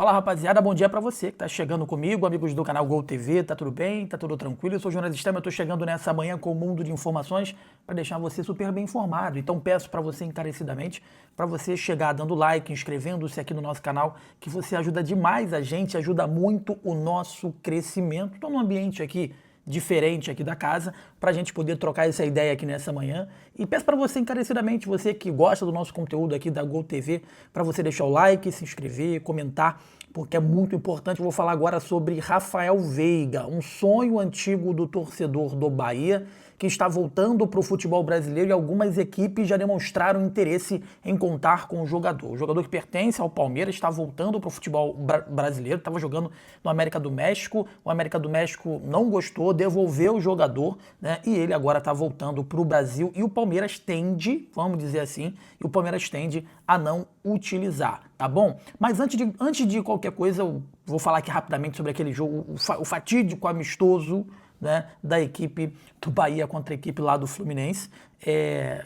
Fala, rapaziada, bom dia pra você que tá chegando comigo, amigos do canal Gol TV, tá tudo bem? Tá tudo tranquilo? Eu sou o Jonas Stem, eu tô chegando nessa manhã com um mundo de informações para deixar você super bem informado. Então peço para você encarecidamente, para você chegar dando like, inscrevendo-se aqui no nosso canal, que você ajuda demais a gente, ajuda muito o nosso crescimento. Tô num ambiente aqui diferente aqui da casa, para a gente poder trocar essa ideia aqui nessa manhã. E peço para você encarecidamente, você que gosta do nosso conteúdo aqui da Gol TV, para você deixar o like, se inscrever, comentar, porque é muito importante. Eu vou falar agora sobre Rafael Veiga, um sonho antigo do torcedor do Bahia, que está voltando para o futebol brasileiro, e algumas equipes já demonstraram interesse em contar com o jogador. O jogador que pertence ao Palmeiras está voltando para o futebol brasileiro, estava jogando no América do México, o América do México não gostou, devolveu o jogador, né? E ele agora está voltando para o Brasil, e o Palmeiras tende, vamos dizer assim, e o Palmeiras tende a não utilizar, tá bom? Mas antes de qualquer coisa, eu vou falar aqui rapidamente sobre aquele jogo, o fatídico amistoso, né, da equipe do Bahia contra a equipe lá do Fluminense.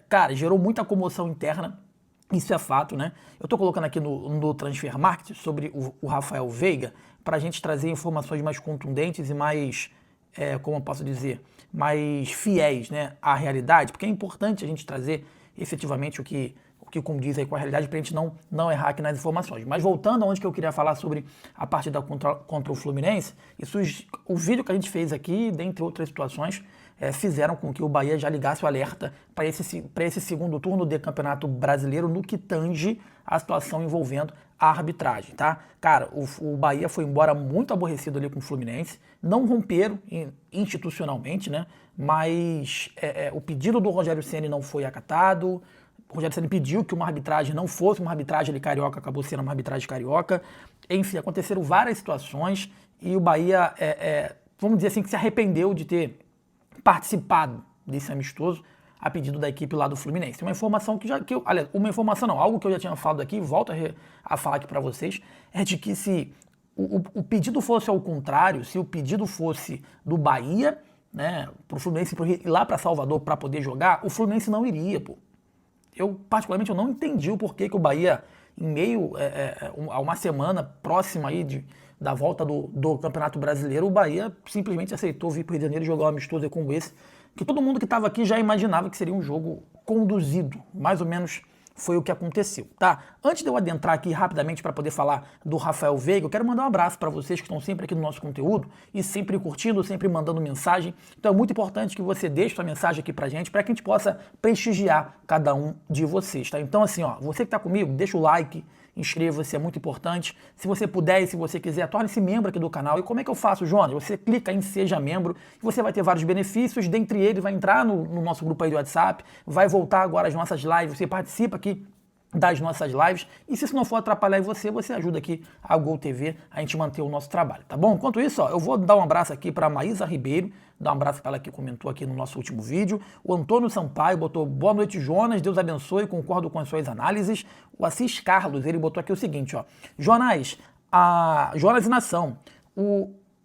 Cara, gerou muita comoção interna, isso é fato, né? Eu tô colocando aqui no Transfer Market sobre o Rafael Veiga para a gente trazer informações mais contundentes e mais, como eu posso dizer, mais fiéis, né, à realidade, porque é importante a gente trazer efetivamente o que condiz aí com a realidade, para a gente não errar aqui nas informações. Mas voltando aonde que eu queria falar sobre a partida contra o Fluminense, o vídeo que a gente fez aqui, dentre outras situações, fizeram com que o Bahia já ligasse o alerta para esse segundo turno do Campeonato Brasileiro no que tange a situação envolvendo a arbitragem, tá? Cara, o Bahia foi embora muito aborrecido ali com o Fluminense, não romperam institucionalmente, né? Mas o pedido do Rogério Ceni não foi acatado. O Rogério Ceni pediu que uma arbitragem não fosse uma arbitragem ali carioca, acabou sendo uma arbitragem carioca. Enfim, aconteceram várias situações e o Bahia, vamos dizer assim, que se arrependeu de ter participado desse amistoso a pedido da equipe lá do Fluminense. Uma informação aliás, uma informação não, algo que eu já tinha falado aqui, volto a falar aqui para vocês, é de que se o pedido fosse ao contrário, se o pedido fosse do Bahia, né, para o Fluminense ir lá para Salvador para poder jogar, o Fluminense não iria, pô. Particularmente, eu não entendi o porquê que o Bahia, em meio a uma semana próxima aí da volta do Campeonato Brasileiro, o Bahia simplesmente aceitou vir para o Rio de Janeiro e jogar um amistoso como esse, que todo mundo que estava aqui já imaginava que seria um jogo conduzido, mais ou menos foi o que aconteceu, tá? Antes de eu adentrar aqui rapidamente para poder falar do Rafael Veiga, eu quero mandar um abraço para vocês que estão sempre aqui no nosso conteúdo e sempre curtindo, sempre mandando mensagem. Então é muito importante que você deixe sua mensagem aqui pra gente, para que a gente possa prestigiar cada um de vocês, tá? Então assim, ó, você que tá comigo, deixa o like, inscreva-se, é muito importante. Se você puder e se você quiser, torne-se membro aqui do canal. E como é que eu faço, Jonas? Você clica em Seja Membro e você vai ter vários benefícios. Dentre eles, vai entrar no nosso grupo aí do WhatsApp, vai voltar agora às nossas lives, você participa aqui das nossas lives, e se isso não for atrapalhar você ajuda aqui a Gol TV a gente manter o nosso trabalho, tá bom? Enquanto isso, ó, eu vou dar um abraço aqui para a Maísa Ribeiro, dar um abraço para ela que comentou aqui no nosso último vídeo. O Antônio Sampaio botou: boa noite, Jonas, Deus abençoe, concordo com as suas análises. O Assis Carlos, ele botou aqui o seguinte, ó: Jonas e Nação,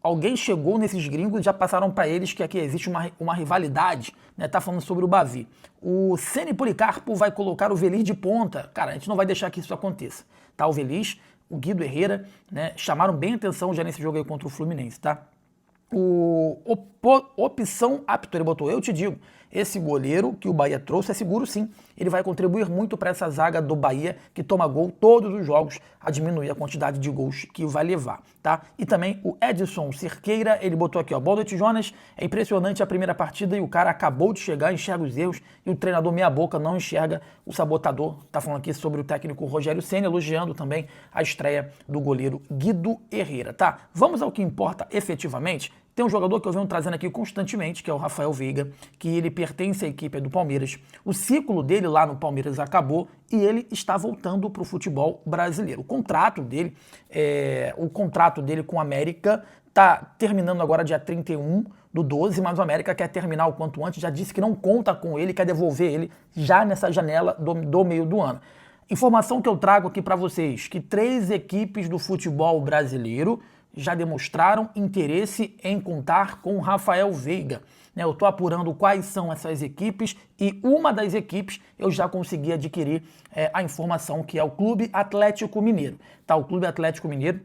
alguém chegou nesses gringos e já passaram para eles que aqui existe uma rivalidade, né? Tá falando sobre o Bavi. O Ceni Policarpo vai colocar o Veliz de ponta. Cara, a gente não vai deixar que isso aconteça, tá? O Veliz, o Guido Herrera, né, chamaram bem atenção já nesse jogo aí contra o Fluminense, tá? Opção apto, ele botou: eu te digo, esse goleiro que o Bahia trouxe é seguro sim, ele vai contribuir muito para essa zaga do Bahia que toma gol todos os jogos, a diminuir a quantidade de gols que vai levar, tá? E também o Edson Cerqueira, ele botou aqui, ó: boa noite, Jonas, é impressionante a primeira partida e o cara acabou de chegar, enxerga os erros e o treinador meia boca não enxerga o sabotador. Tá falando aqui sobre o técnico Rogério Ceni, elogiando também a estreia do goleiro Guido Herrera, tá? Vamos ao que importa efetivamente. Tem um jogador que eu venho trazendo aqui constantemente, que é o Rafael Veiga, que ele pertence à equipe do Palmeiras. O ciclo dele lá no Palmeiras acabou e ele está voltando para o futebol brasileiro. O contrato dele com o América está terminando agora dia 31/12, mas o América quer terminar o quanto antes, já disse que não conta com ele, quer devolver ele já nessa janela do meio do ano. Informação que eu trago aqui para vocês, que 3 equipes do futebol brasileiro já demonstraram interesse em contar com Rafael Veiga. Eu estou apurando quais são essas equipes e uma das equipes eu já consegui adquirir a informação, que é o Clube Atlético Mineiro. Tá, o Clube Atlético Mineiro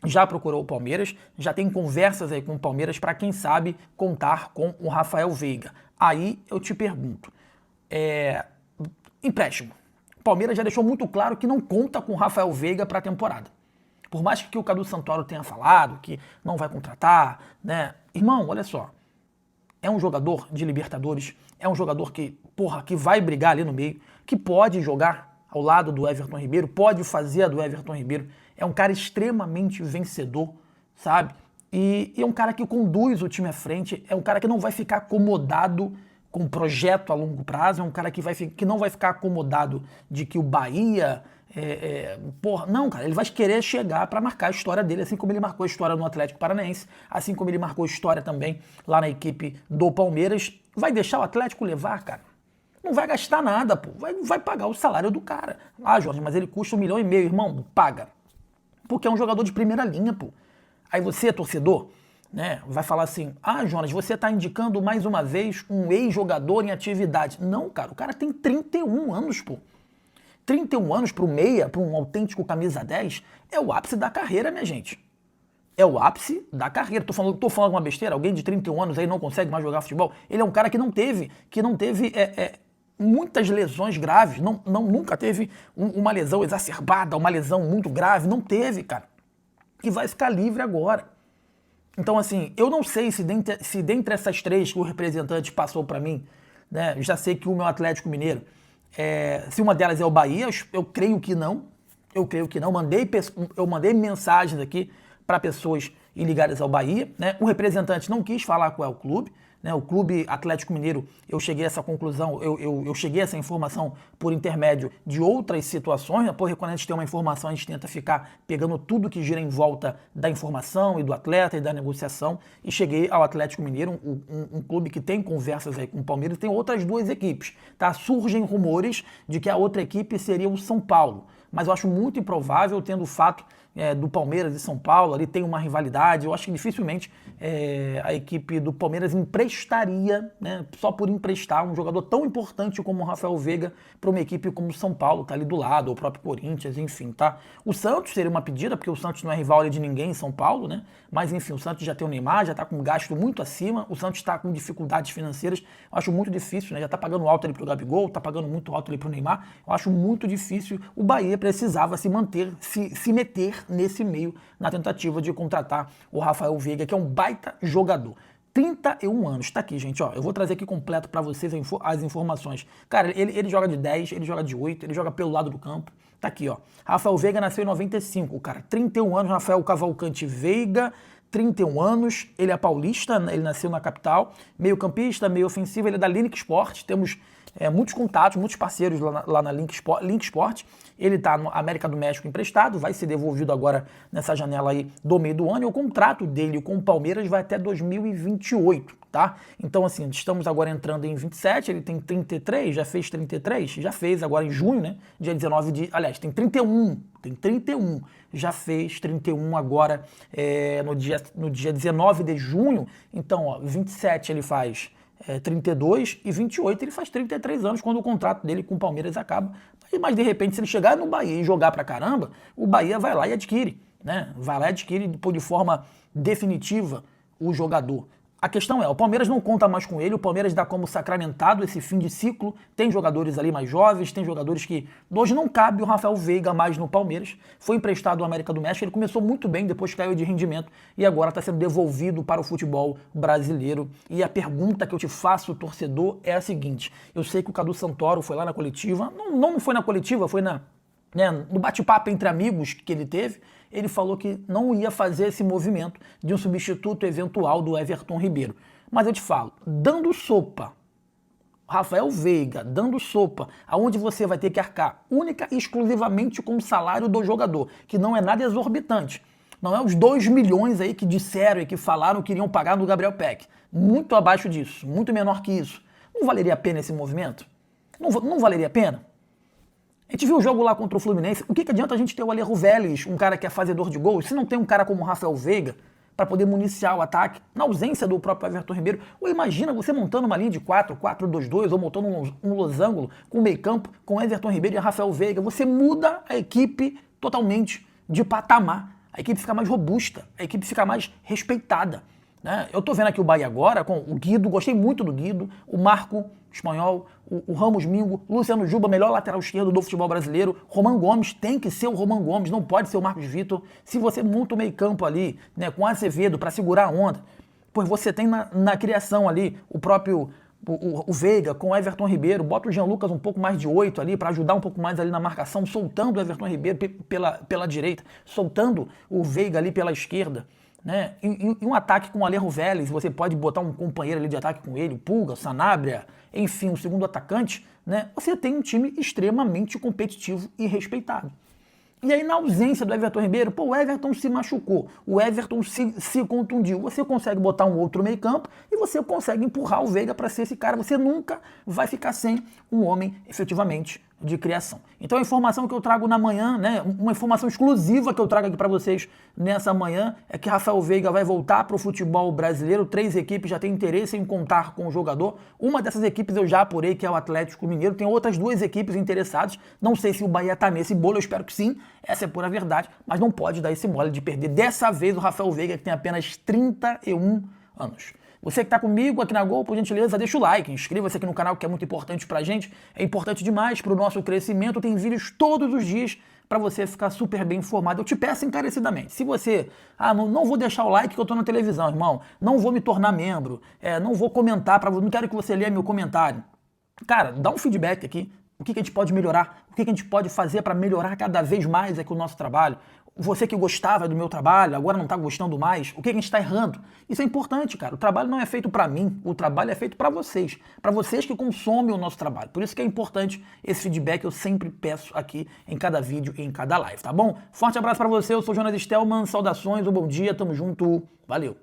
já procurou o Palmeiras, já tem conversas aí com o Palmeiras para, quem sabe, contar com o Rafael Veiga. Aí eu te pergunto, empréstimo. O Palmeiras já deixou muito claro que não conta com o Rafael Veiga para a temporada. Por mais que o Cadu Santoro tenha falado que não vai contratar, né? Irmão, olha só, é um jogador de Libertadores, é um jogador que, que vai brigar ali no meio, que pode jogar ao lado do Everton Ribeiro, pode fazer a do Everton Ribeiro, é um cara extremamente vencedor, sabe? E é um cara que conduz o time à frente, é um cara que não vai ficar acomodado com um projeto a longo prazo, é um cara que não vai ficar acomodado de que o Bahia... não, cara, ele vai querer chegar para marcar a história dele, assim como ele marcou a história no Atlético Paranaense, assim como ele marcou a história também lá na equipe do Palmeiras. Vai deixar o Atlético levar, cara? Não vai gastar nada, pô. Vai pagar o salário do cara. Ah, Jorge, mas ele custa 1,5 milhão, irmão, paga. Porque é um jogador de primeira linha, pô. Aí você, torcedor, né, vai falar assim, Jonas, você tá indicando mais uma vez um ex-jogador em atividade. Não, cara, o cara tem 31 anos, pô. 31 anos para o meia, para um autêntico camisa 10, é o ápice da carreira, minha gente. É o ápice da carreira. Tô falando alguma besteira? Alguém de 31 anos aí não consegue mais jogar futebol? Ele é um cara que não teve muitas lesões graves, nunca teve uma lesão exacerbada, uma lesão muito grave, não teve, cara. E vai ficar livre agora. Então, assim, eu não sei se dentre essas três que o representante passou para mim, né, já sei que o meu Atlético Mineiro, se uma delas é o Bahia, eu creio que não. Eu mandei mensagens aqui para pessoas ligadas ao Bahia, né? O representante não quis falar qual é o clube, né? O Clube Atlético Mineiro, eu cheguei a essa conclusão, eu cheguei a essa informação por intermédio de outras situações, né? Porque quando a gente tem uma informação, a gente tenta ficar pegando tudo que gira em volta da informação e do atleta e da negociação, e cheguei ao Atlético Mineiro, um clube que tem conversas aí com o Palmeiras, tem outras duas equipes, tá? Surgem rumores de que a outra equipe seria o São Paulo, mas eu acho muito improvável, tendo o fato do Palmeiras e São Paulo, ali tem uma rivalidade, eu acho que dificilmente a equipe do Palmeiras emprestaria, né, só por emprestar um jogador tão importante como o Rafael Veiga para uma equipe como o São Paulo, tá ali do lado, ou o próprio Corinthians, enfim, tá? O Santos seria uma pedida, porque o Santos não é rival de ninguém em São Paulo, né? Mas enfim, o Santos já tem o Neymar, já tá com um gasto muito acima, o Santos está com dificuldades financeiras, eu acho muito difícil, né? Já tá pagando alto ali pro Gabigol, tá pagando muito alto ali pro Neymar, eu acho muito difícil. O Bahia precisava se meter nesse meio na tentativa de contratar o Rafael Veiga, que é um baita jogador. 31 anos, tá aqui, gente, ó, eu vou trazer aqui completo pra vocês as informações. Cara, ele joga de 10, ele joga de 8, ele joga pelo lado do campo, tá aqui, ó. Rafael Veiga nasceu em 95, cara, 31 anos, Rafael Cavalcante Veiga, 31 anos, ele é paulista, ele nasceu na capital, meio campista, meio ofensivo, ele é da Link Sport, temos muitos contatos, muitos parceiros lá na Link Sport. Ele está no América do México emprestado, vai ser devolvido agora nessa janela aí do meio do ano, e o contrato dele com o Palmeiras vai até 2028, tá? Então, assim, estamos agora entrando em 27, ele tem 33, já fez 33, já fez agora em junho, né? Dia 19 de... Aliás, tem 31, já fez 31 agora no dia 19 de junho, então, ó, 27 ele faz... 32 e 28 ele faz 33 anos quando o contrato dele com o Palmeiras acaba. Mas de repente, se ele chegar no Bahia e jogar pra caramba, o Bahia vai lá e adquire, né? Vai lá e adquire de forma definitiva o jogador. A questão é, o Palmeiras não conta mais com ele, o Palmeiras dá como sacramentado esse fim de ciclo, tem jogadores ali mais jovens, tem jogadores que... Hoje não cabe o Rafael Veiga mais no Palmeiras, foi emprestado ao América do México, ele começou muito bem, depois caiu de rendimento e agora está sendo devolvido para o futebol brasileiro. E a pergunta que eu te faço, torcedor, é a seguinte, eu sei que o Cadu Santoro foi lá na coletiva, não foi na coletiva, foi no bate-papo entre amigos que ele teve, ele falou que não ia fazer esse movimento de um substituto eventual do Everton Ribeiro. Mas eu te falo, dando sopa, Rafael Veiga, dando sopa, aonde você vai ter que arcar única e exclusivamente com o salário do jogador, que não é nada exorbitante. Não é os 2 milhões aí que disseram e que falaram que iriam pagar no Gabriel Peck. Muito abaixo disso, muito menor que isso. Não valeria a pena esse movimento? Não valeria a pena? A gente viu o jogo lá contra o Fluminense. O que adianta a gente ter o Alejo Vélez, um cara que é fazedor de gols, se não tem um cara como o Rafael Veiga para poder municiar o ataque, na ausência do próprio Everton Ribeiro? Ou imagina você montando uma linha de 4-4-2-2, ou montando um losango com meio campo, com Everton Ribeiro e Rafael Veiga. Você muda a equipe totalmente de patamar. a equipe fica mais robusta, a equipe fica mais respeitada. Né? Eu tô vendo aqui o Bahia agora com o Guido, gostei muito do Guido, o Marco Espanhol, o Ramos Mingo, Luciano Juba, melhor lateral esquerdo do futebol brasileiro, Roman Gomes, tem que ser o Roman Gomes, não pode ser o Marcos Vitor. Se você monta o meio campo ali, né, com Azevedo para segurar a onda, pois você tem na criação ali o próprio o Veiga com o Everton Ribeiro, bota o Jean Lucas um pouco mais de 8 ali para ajudar um pouco mais ali na marcação, soltando o Everton Ribeiro pela direita, soltando o Veiga ali pela esquerda. Né? E um ataque com o Alejo Vélez, você pode botar um companheiro ali de ataque com ele, o Pulga, o Sanabria, enfim, o segundo atacante, né? Você tem um time extremamente competitivo e respeitado. E aí, na ausência do Everton Ribeiro, pô, o Everton se machucou, o Everton se contundiu. Você consegue botar um outro meio campo e você consegue empurrar o Veiga para ser esse cara. Você nunca vai ficar sem um homem efetivamente de criação. Então a informação que eu trago na manhã, né, uma informação exclusiva que eu trago aqui para vocês nessa manhã é que Rafael Veiga vai voltar para o futebol brasileiro. 3 equipes já têm interesse em contar com o jogador. Uma dessas equipes eu já apurei, que é o Atlético Mineiro. Tem outras 2 equipes interessadas. Não sei se o Bahia está nesse bolo, eu espero que sim. Essa é a pura verdade, mas não pode dar esse mole de perder dessa vez o Rafael Veiga, que tem apenas 31 anos. Você que está comigo aqui na Gol, por gentileza, deixa o like, inscreva-se aqui no canal, que é muito importante pra gente, é importante demais para o nosso crescimento, tem vídeos todos os dias para você ficar super bem informado. Eu te peço encarecidamente, se você, não vou deixar o like que eu tô na televisão, irmão, não vou me tornar membro, não vou comentar, não quero que você leia meu comentário. Cara, dá um feedback aqui, o que a gente pode melhorar, o que a gente pode fazer para melhorar cada vez mais aqui o nosso trabalho. Você que gostava do meu trabalho, agora não está gostando mais, o que a gente está errando? Isso é importante, cara. O trabalho não é feito para mim, o trabalho é feito para vocês que consomem o nosso trabalho. Por isso que é importante esse feedback, eu sempre peço aqui em cada vídeo e em cada live, tá bom? Forte abraço para você, eu sou o Jonas Stelman, saudações, um bom dia, tamo junto, valeu!